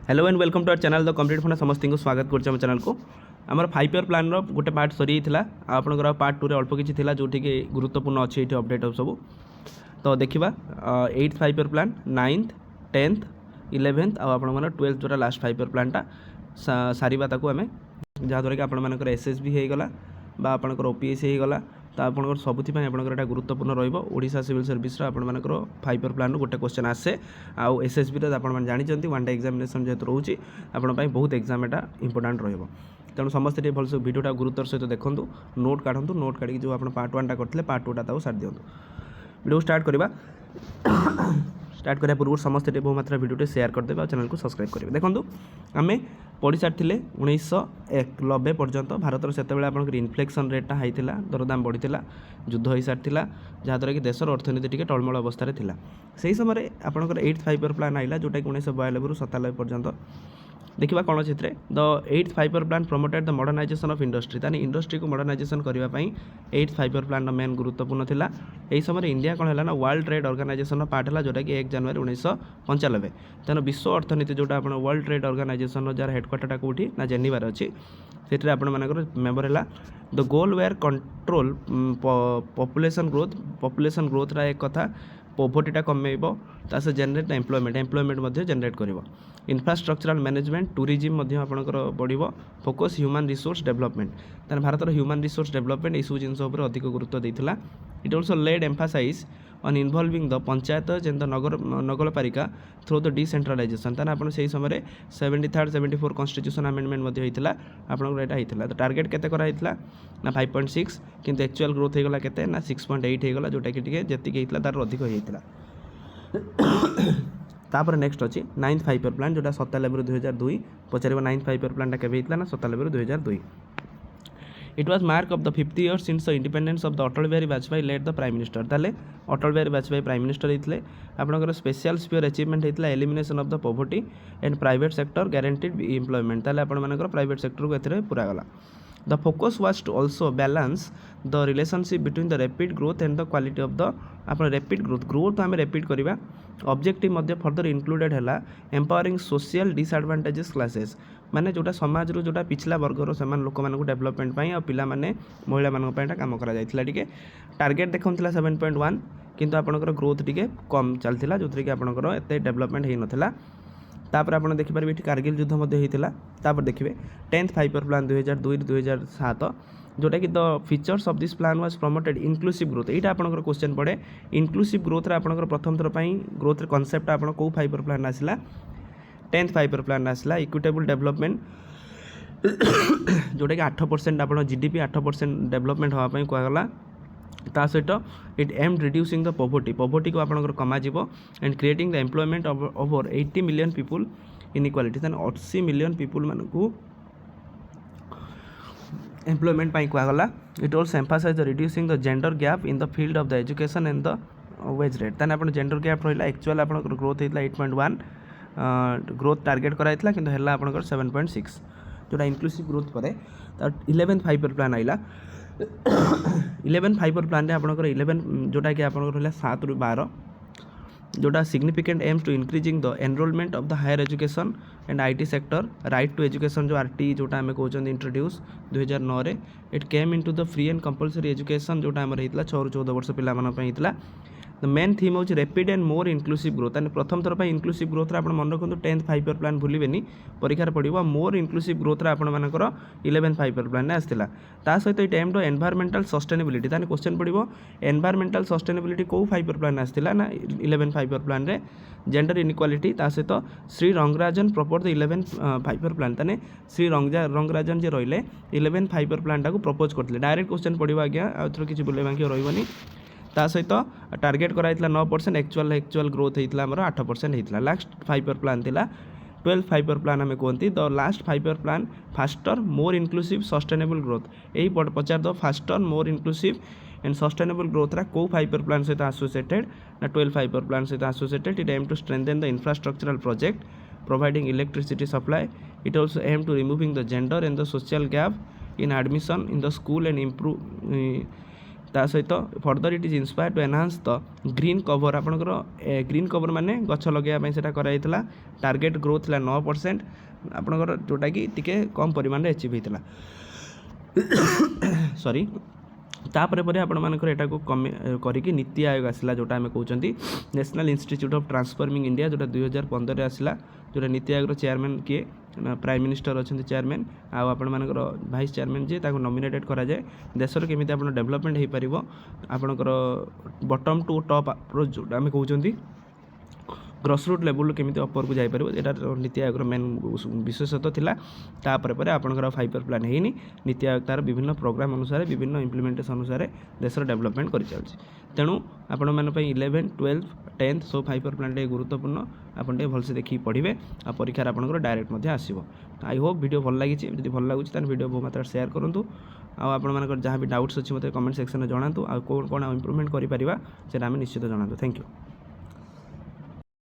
Hello and welcome to our channel the complete fund समस्त को स्वागत कर चैनल को आमर 5 ईयर प्लान गोटे पार्ट सरी आपंकर पार्ट 2 अल्प किसी जो गुरुत्वपूर्ण अच्छी ये अपडेट सब तो देखा 8th 5 year plan 9th 10th 11th आपर 12th जो लास्ट 5 ईयर प्लानटा सारिबा आम जहाँद्वारा कि आपर एसएस भी होगला आपंकर ओपीएस होगला तो आपंकर सबुथि आपंकर गुरुत्वपूर्ण रोशा सिविल सर्विस आपर 5 ईयर प्लान गोटे क्वेश्चन आसे आउ एसएसबी आप जानते वन डे एग्जामिनेशन जेहतु रोचे आपंपाई बहुत एग्जाम एटा इंपोर्टाट रहा तेणु समस्ते भलसे भिडियोटा गुरुत्वर सहित देखूँ नोट काढ़ू नोट काढ़ी जो आप पार्ट 1 करते पार्ट 2 टा सारी दिखाँ वीडियो स्टार्ट करवा स्टार्ट करने पूर्व समस्ते बहु मात्रा वीडियो शेयर करदे और चैनल को सब्सक्राइब करेंगे देखो आम पढ़ी सारी 1991 पर्यंत भारत से आप इनफ्लेक्शन रेटा हाई था दरदाम बढ़ी युद्ध हो सारी जहाँद्वारा कि देशर अर्थनीति टी टलमल अवस्था से समय आपंकर 8th 5 ईयर प्लान आइला जोटा कि 1992 ରୁ 97 पर्यंत देखा कौन अच्छे the 8th 5 year plan promoted the modernisation of industry तानी इंडस्ट्री को मॉडर्नाइजेशन करने 8th 5 ईयर प्लान मेन गुरुत्वपूर्ण था यही समय इंडिया कौन है ना वर्ल्ड ट्रेड ऑर्गेनाइजेशन पार्ट है जोटा कि 1 जनवरी 1995 तेना विश्व अर्थनीति जोटा आप वर्ल्ड ट्रेड ऑर्गेनाइजेशन जार हेडक्वार्टर कौटी ना जेनेवार अच्छी से आपर मेम्बर है the goal were control population growth एक कथा पोवर्टीटा कमेब तासे जेनेरेट एम्प्लॉयमेंट जेनेरेट कर इंफ्रास्ट्रक्चरल मैनेजमेंट टूरिज्म आपंकर बढ़ो फोकस ह्यूमन रिसोर्स डेवलपमेंट तेना भारत ह्यूमन रिसोर्स डेवलपमेंट यू जिनस अधिक गुरुत्व देता it also laid emphasise on involving the panchayat and the nagarpalika through the decentralisation ताना आप से समय 73rd 74 कॉन्स्टिट्यूशन अमेंडमेंट होता आपंकर यहाँ होता तो टार्गेट केते कराइला ना 5.6 किंतु एक्चुअल ग्रोथ होगा केते ना 6.8 होगा जोटा कि जी होता तार अधिक होता तापर नेक्स्ट अच्छी 9th 5 ईयर प्लान जोटा 97 2002 पचार 9th 5 ईयर प्लानटा केवे होता ना 97 2002 it was mark of the 50 years since the independence of the Atal Bihari Vajpayee led the prime minister ताले अटल बिहारी वाजपेयी प्राइम मिनिस्टर होते आपंकर स्पेशल स्पीयर अचीवमेंट होता elimination of the poverty and private sector guaranteed employment ताले आपंकर private sector को एथिरे पूरा गला the focus was to also balance the relationship between the rapid growth and the quality of the आप rapid growth आम rapid करवा objective further included है एम्पावरिंग सोशल डिसएडवांटेजेस क्लासेस माने जोटा समाज रो जोटा पिछला वर्गर से लोक मानक डेवलपमेंट और पिला माने महिला मानक काम करा टार्गेट देखा 7.1 किंतु आपंकर ग्रोथ टी कम चलता जो कि आपंकर एत डेवलपमेंट हो नाला तापर आप देखिपारे ये कारगिल युद्ध होता देखिए 10th 5 ईयर प्लान 2002-2007 जोटा कि the features of this plan was promoted inclusive growth यहाँ आपंकर क्वेश्चन पड़े इनक्लूसिव ग्रोथ आपंकर प्रथम थर ग्रोथ कॉन्सेप्ट आप 5 ईयर प्लान आसला 10th 5 ईयर प्लान आसला इक्विटेबल डेवलपमेंट जोटा कि 8% आप जीडीपी 8% डेवलपमेंट हाँपाई कहगला ता सहित it aimed reducing the poverty को आपंकर कम and creating the employment over 80 million people inequality 80 million people मानू एम्प्लॉयमेंट कहगला it also emphasise the reducing the gender gap in the field of the education and the wage rate ताने आप gender gap रहा actual आप growth होता 8.1 growth target कराइला किंतु है आपंकर 7.6 जोटा इनक्लूसिव ग्रोथ पर 11th 5 ईयर प्लान आइला 11th 5 ईयर प्लान आपंकर 11 जोटा कि आपंकर 7 ରୁ 12 जोटा significant aims to increasing the enrolment of the higher education and IT sector right to education जो आरटी जोटा आम कहते introduce 2009 it came into the free and compulsory education जोटा आम होता 6 ରୁ 14 वर्ष पिला द मेन थीम हूँ rapid and more inclusive growth यानी प्रथम थर इनक्लूसिव ग्रोथ आप मन रखु 10th 5 ईयर प्लान भूलें परीक्षार पड़ो मोर इनक्लूसिव ग्रोथ आपर 11th 5 ईयर प्लान आसाला सहित इट एम्ड एनवायरमेंटल सस्टेनेबिलिटी ताने क्वेश्चन पड़ो एनवायरमेंटल सस्टेनेबिलिटी कौ 5 ईयर प्लान आसाला ना 11th 5 ईयर प्लान रे जेंडर इनइक्वालिटी सहित Shri Rangarajan propose the 11th 5 year plan ताने श्री रंगराजन जी रही 11th 5 ईयर प्लान टाक प्रपोज करते डायरेक्ट क्वेश्चन पड़ो आज्ञा आउथर किसी बुले बाकी रही सहित टार्गेट कराइला 9% एक्चुअल ग्रोथ होता आम 8% होता लास्ट 5 ईयर प्लान थिला 12th 5 ईयर प्लान आम कहती the last 5 year plan faster more inclusive sustainable growth यही पचार the faster more inclusive and sustainable growth कौ 5 ईयर प्लान सहित एसोसिएटेड ना 12th 5 ईयर प्लान सहित associated it aim to strengthen the infrastructural project providing electricity supply it also aim to removing the gender and the social gap in admission in the school and ता सहित further it is inspire to enhance the green cover आपंकर green cover माने गछ लगे से कराइला target growth है 9% आपंकर जोटा कि टिके कम परिमाण अचिव होता सॉरी तापर पर आपर एटा को कमी करी नीति आयोग आसला जोटा आम कहते national institute of transforming India जोटा 2015 आसला जोटा नीति आयोग चेयरमैन किए प्राइम मिनिस्टर अच्छा चेयरमैन आपण भाइस चेयरमैन जी नॉमिनेटेड करा जाए देशर केमी आप डेवलपमेंट हो पार आपणकर बटम टू टॉप अप्रोच जोटा आम कहते ग्रसरूट लेवल केमी अपर को जापर यहाँ नीति आयोग मेन विशेषत्व थिला तापर पर आपंकर 5 ईयर प्लान है नीति आयोग तार विभिन्न प्रोग्राम अनुसार विभिन्न इम्प्लीमेंटेशन अनुसार देशर डेवलपमेंट कर चलती तेणु आपण मैंने 11, 12, 10th सब 5 ईयर प्लान गुरुत्वपूर्ण आपन भलसे देखिए पढ़े आ परीक्षार आपंकर डायरेक्ट आसो आई होप वीडियो भल लगी जब भल लगुच वीडियो बहुत मात्रा शेयर करूँ आपर जहाँ भी डाउट्स अच्छी मतलब कमेंट सेक्शन में जनातु कौन कौन इम्प्रूवमेंट करें से निश्चित जनातु थैंक यू।